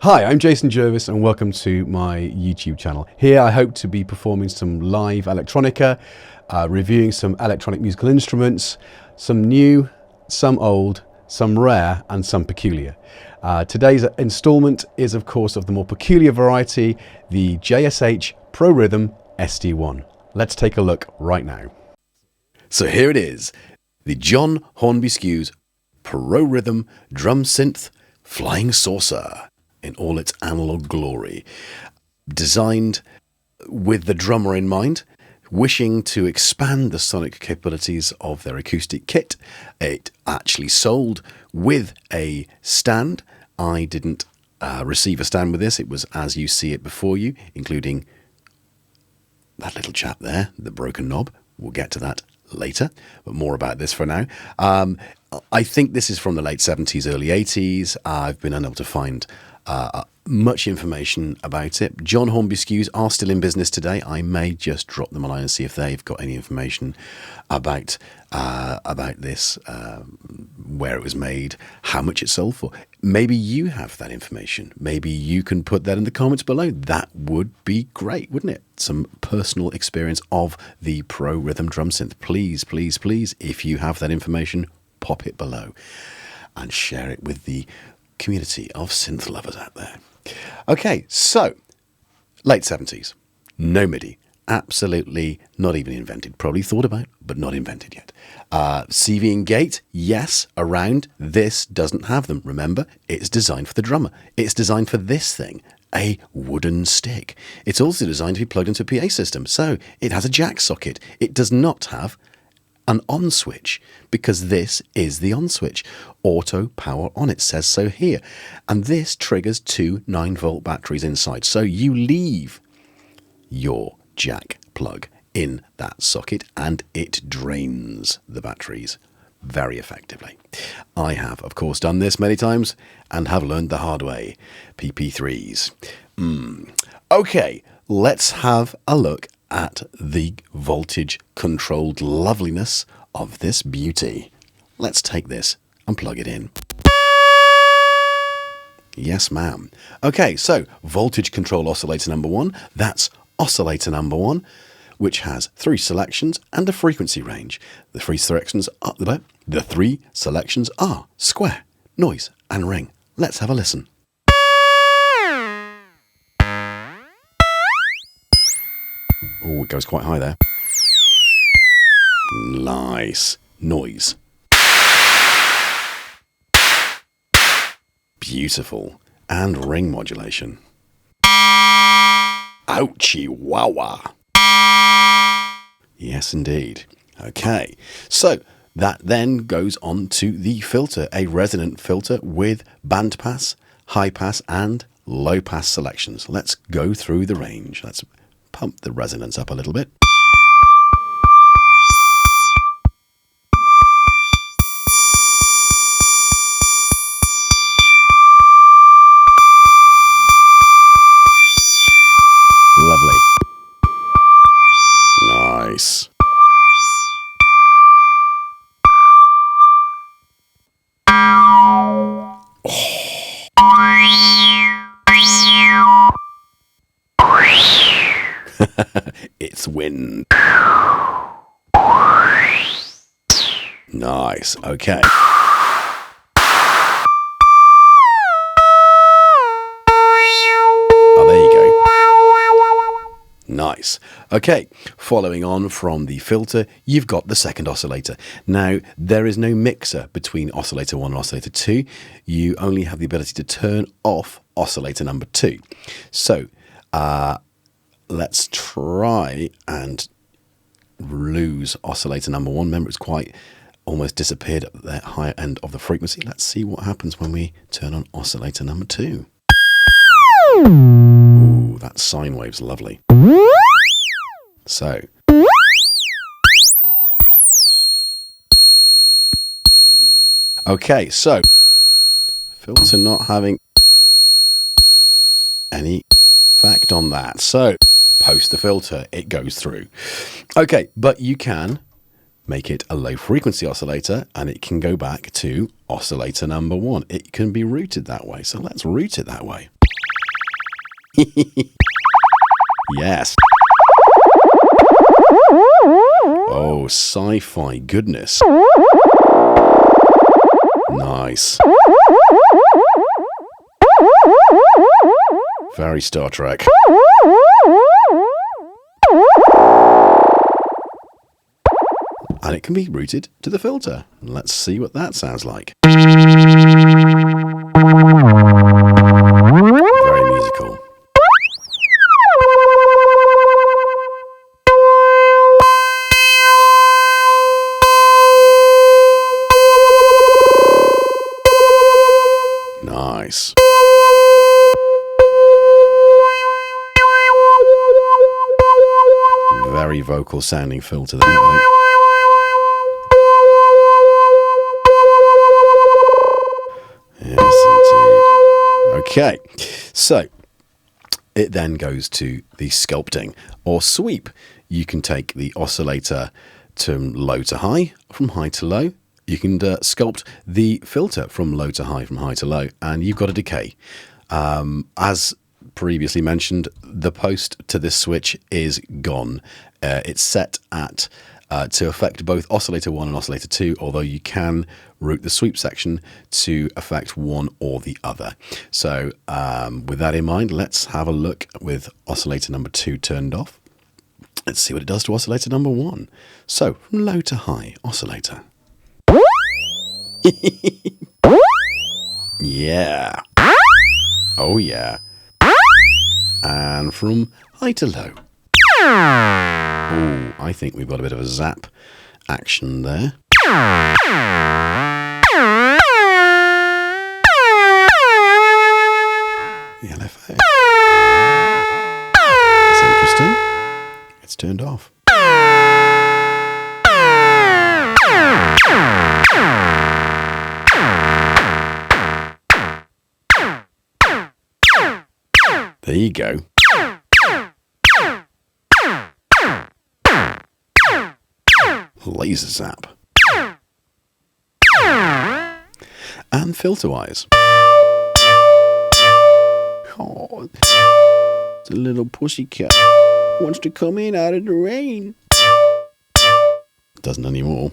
Hi, I'm JHS and welcome to my YouTube channel. Here I hope to be performing some live electronica, reviewing some electronic musical instruments, some new, some old, some rare and some peculiar. Today's installment is of course of the more peculiar variety, the JHS Pro Rhythm SD1. Let's take a look right now. So here it is, the John Hornby Skewes Pro Rhythm Drum Synth Flying Saucer in all its analog glory. Designed with the drummer in mind, wishing to expand the sonic capabilities of their acoustic kit. It actually sold with a stand. I didn't receive a stand with this. It was as you see it before you, including that little chap there, the broken knob. We'll get to that later, but more about this for now. I think this is from the late 70s, early 80s. I've been unable to find much information about it. John Hornby Skewes are still in business today. I may just drop them a line and see if they've got any information about this, where it was made, how much it sold for. Maybe you have that information. Maybe you can put that in the comments below. That would be great, wouldn't it? Some personal experience of the Pro Rhythm Drum Synth. Please, please, please, if you have that information, pop it below and share it with the community of synth lovers out there. Okay, so late 70s, no MIDI, absolutely not even invented. Probably thought about, but not invented yet. CV and gate, yes, around. This doesn't have them. Remember, it's designed for the drummer. It's designed for this thing, a wooden stick. It's also designed to be plugged into a PA system, so it has a jack socket. It does not have an on switch, because this is the on switch. Auto power on, it says so here. And this triggers two 9-volt batteries inside. So you leave your jack plug in that socket and it drains the batteries very effectively. I have, of course, done this many times and have learned the hard way. PP3s. Okay, let's have a look at the voltage controlled loveliness of this beauty. Let's take this and plug it in. Yes, ma'am. Okay, so voltage control oscillator number 1, that's oscillator number 1, which has 3 selections and a frequency range. The three selections are square, noise and ring. Let's have a listen. Oh, it goes quite high there. Nice. Noise. Beautiful. And ring modulation. Ouchie wawa. Yes, indeed. Okay. So that then goes on to the filter, a resonant filter with band pass, high pass and low pass selections. Let's go through the range. Let's pump the resonance up a little bit. Lovely. Nice. It's wind. Nice. Okay. Oh, there you go. Nice. Okay, following on from the filter, you've got the second oscillator. Now, there is no mixer between oscillator 1 and oscillator 2. You only have the ability to turn off oscillator number 2. So, let's try and lose oscillator number 1. Remember, it's quite almost disappeared at the higher end of the frequency. Let's see what happens when we turn on oscillator number 2. Ooh, that sine wave's lovely. So, okay, so filter not having any effect on that. So, post the filter, it goes through. Okay, but you can make it a low frequency oscillator and it can go back to oscillator number 1. It can be routed that way. So let's route it that way. Yes. Oh, Sci-Fi Goodness. Nice. Very Star Trek. And it can be routed to the filter. Let's see what that sounds like. Very musical. Nice. Very vocal sounding filter there, I think. Okay, so it then goes to the sculpting or sweep. You can take the oscillator from low to high, from high to low. You can sculpt the filter from low to high, from high to low, and you've got a decay. As previously mentioned, the post to this switch is gone. It's set at to affect both oscillator 1 and oscillator 2, although you can route the sweep section to affect one or the other. So with that in mind, let's have a look with oscillator number 2 turned off. Let's see what it does to oscillator number 1. So from low to high, oscillator. Yeah. Oh yeah. And from high to low. Oh, I think we've got a bit of a zap action there. The LFO. That's interesting. It's turned off. There you go. Laser zap. And filter wise. Oh, it's a little pussycat. Wants to come in out of the rain. Doesn't anymore.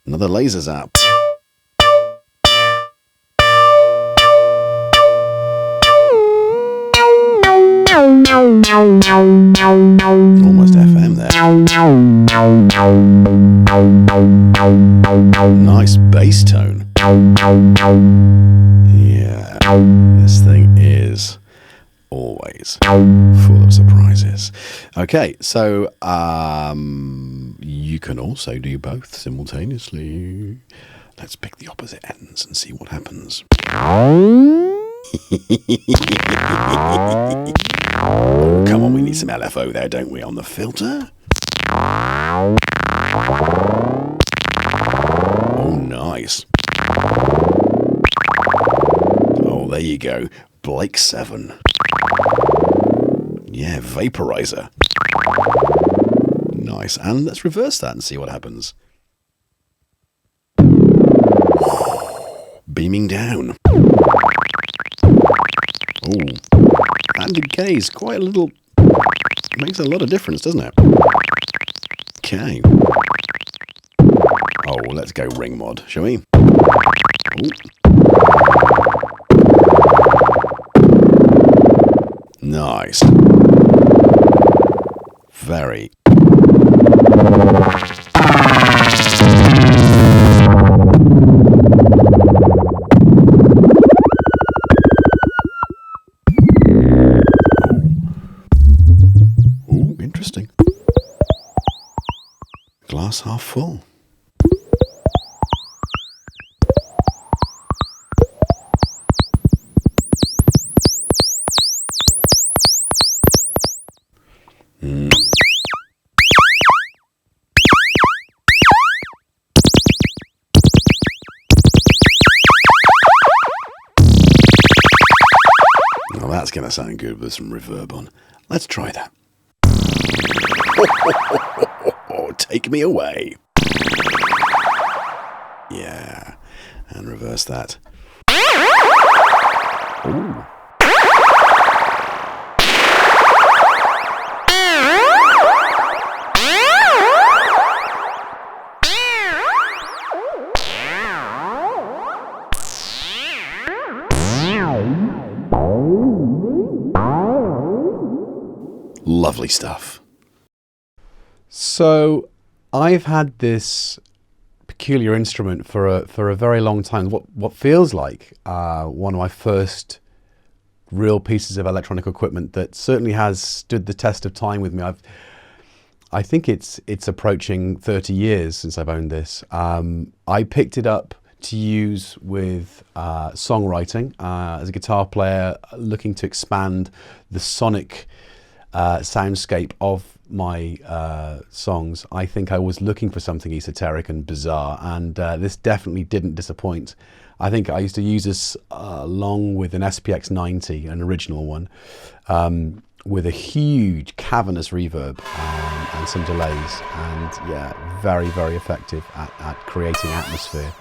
Another laser zap. Almost FM there. Nice bass tone. Yeah, this thing is always full of surprises. Okay, so you can also do both simultaneously. Let's pick the opposite ends and see what happens. Oh, come on, we need some LFO there, don't we, on the filter? Oh, nice. Oh, there you go. Blake 7. Yeah, vaporizer. Nice. And let's reverse that and see what happens. Beaming down. Oh, and decays quite a little. Makes a lot of difference, doesn't it? Okay. Oh, let's go ring mod, shall we? Ooh. Nice. Very. Ooh, interesting. Glass half full. Well, that's going to sound good with some reverb on. Let's try that. Take me away. Yeah, and reverse that. Ooh. Lovely stuff. So I've had this peculiar instrument for a very long time. What feels like one of my first real pieces of electronic equipment that certainly has stood the test of time with me. I think it's approaching 30 years since I've owned this. I picked it up to use with songwriting as a guitar player, looking to expand the sonic soundscape of my songs. I think I was looking for something esoteric and bizarre, and this definitely didn't disappoint. I think I used to use this along with an SPX 90, an original one, with a huge cavernous reverb and some delays, and yeah, very, very effective at creating atmosphere,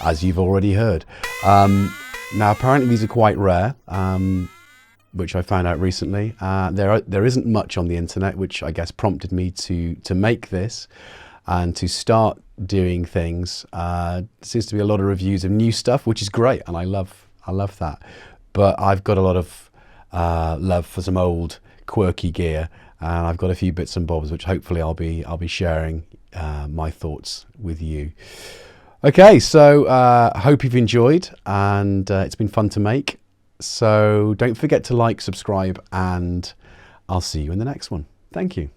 as you've already heard. Now apparently these are quite rare, which I found out recently. There isn't much on the internet, which I guess prompted me to make this and to start doing things. Seems to be a lot of reviews of new stuff, which is great, and I love that. But I've got a lot of love for some old quirky gear, and I've got a few bits and bobs, which hopefully I'll be sharing my thoughts with you. Okay, so I hope you've enjoyed, and it's been fun to make. So don't forget to like, subscribe, and I'll see you in the next one. Thank you.